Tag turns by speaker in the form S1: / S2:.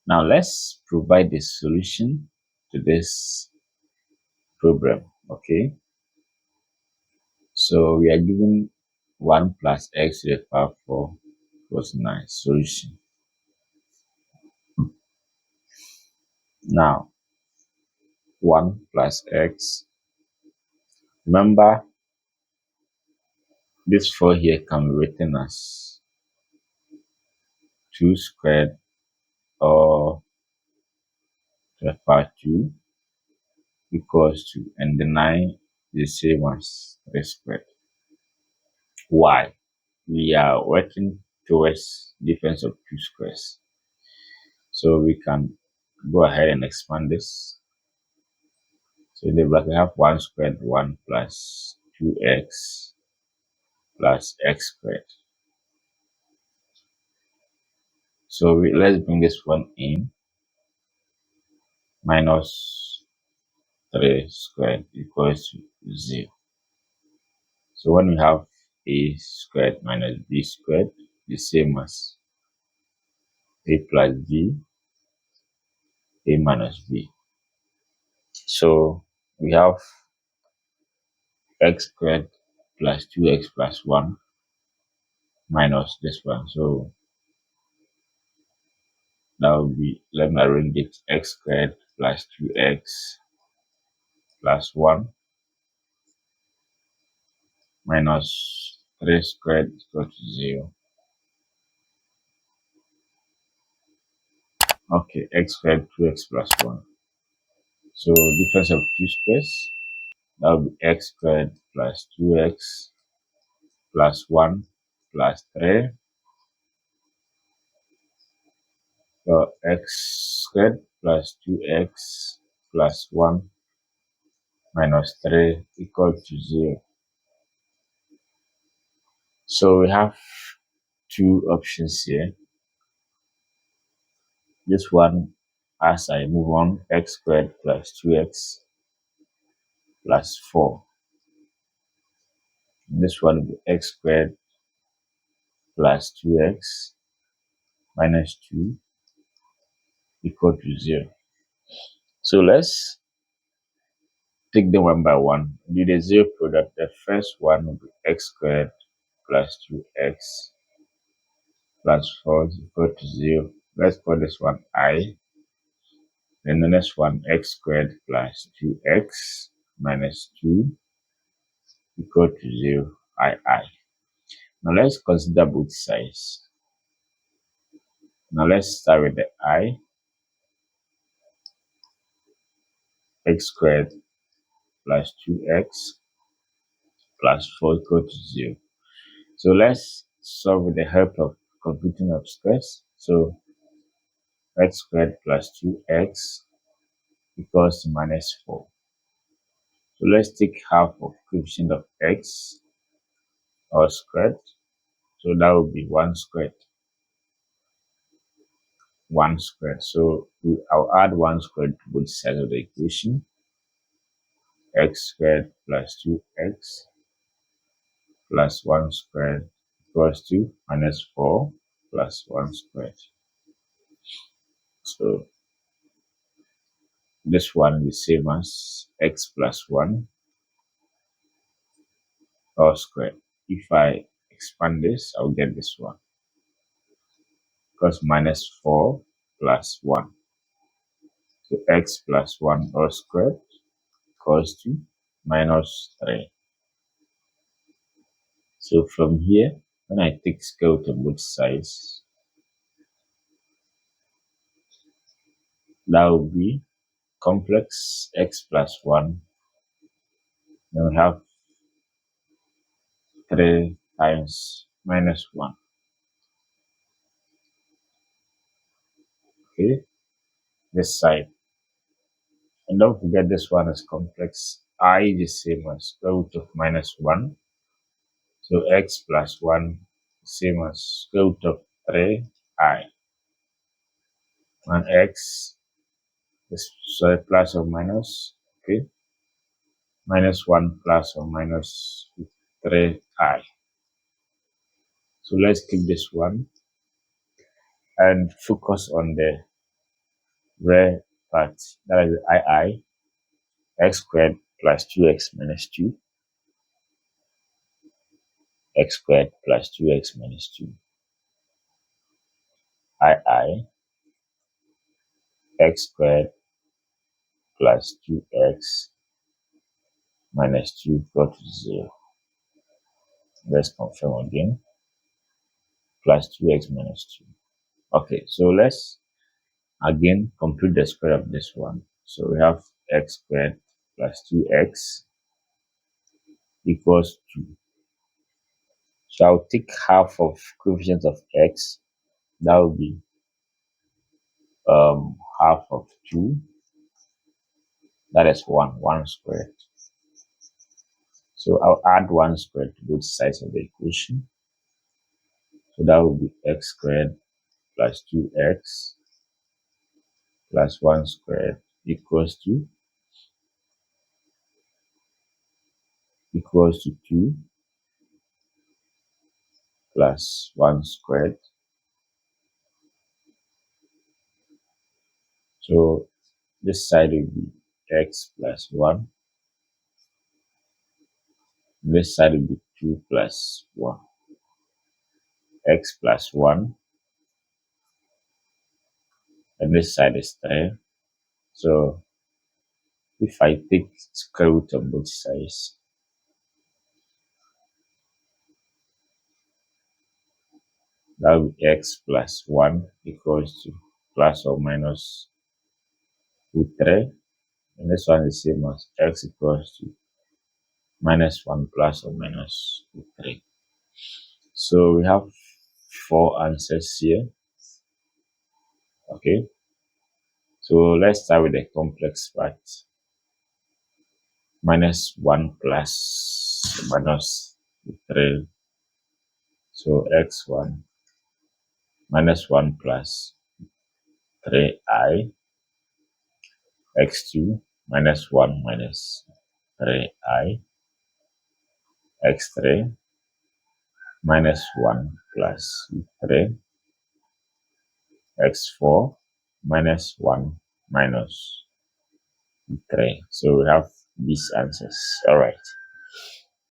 S1: Now let's provide the solution to this problem. Okay, so we are given 1 plus x to the power 4 plus 9 solution. Now 1 plus x, remember this 4 here can be written as 2 squared or to the power 2 equals to, and the 9 is the same as 3 squared. Why? We are working towards difference of 2 squares. So we can go ahead and expand this. So in the bracket we have 1 squared 1 plus 2x plus x squared. So let's bring this one in. Minus 3 squared equals to 0. So when we have a squared minus b squared, the same as a plus b, a minus b. So we have x squared plus 2x plus 1 minus this one. So that will be, let me arrange it, x squared plus 2x plus 1 minus 3 squared equal to 0. Okay, x squared 2x plus 1. So difference of 2 squares, that will be x squared plus 2x plus 1 plus 3. So x squared plus 2x plus 1 minus 3 equal to 0. So we have two options here. This one, as I move on, x squared plus 2x plus 4. This one will be x squared plus 2x minus 2 equal to 0. So let's take them one by one. Do the 0 product. The first one will be x squared plus 2x plus 4 is equal to 0. Let's call this one I. Then the next one, x squared plus 2x minus 2 equal to 0, I. Now let's consider both sides. Now let's start with the I. X squared plus 2x plus 4 equal to 0. So let's solve with the help of computing of squares. So x squared plus 2x equals to minus 4. So let's take half of coefficient of x, or squared. So that will be 1 squared. 1 squared. So I'll add 1 squared to both sides of the equation. X squared plus 2x plus 1 squared equals to minus 4 plus 1 squared. So this one is the same as x plus 1 all squared. If I expand this, I'll get this one. Because minus 4 plus 1. So x plus 1 all squared equals to minus 3. So from here, when I take square root of both sides, that will be complex x plus 1. Then we have 3 times minus 1. Okay, this side. And don't forget this one is complex. I is the same as square root of minus 1. So x plus 1 same as square root of 3i. And x is plus or minus, okay, minus 1 plus or minus 3i. So let's keep this one and focus on the rare part, that is I, x squared plus 2x minus 2, x squared plus 2x minus 2, I, x squared plus 2x minus 2 equal to 0. Let's confirm again. Plus 2x minus 2. Okay, so let's again compute the square of this one. So we have x squared plus 2x equals 2. So I'll take half of coefficient of x. That will be half of 2. That is 1 squared. So I'll add 1 squared to both sides of the equation. So that will be x squared plus 2x plus 1 squared equals to 2 plus 1 squared. So this side will be x plus 1. This side will be 2 plus 1. X plus 1. And this side is 3. So if I take square root of both sides, that will be x plus 1 equals to plus or minus root 3. And this one is the same as x equals to minus 1 plus or minus root 3. So we have 4 answers here. Okay. So let's start with the complex part. Minus 1 plus minus 3. So x1 minus 1 plus 3i, x2 minus 1 minus 3i, x3 minus 1 plus 3, x4 minus 1 minus 3. So we have these answers. All right.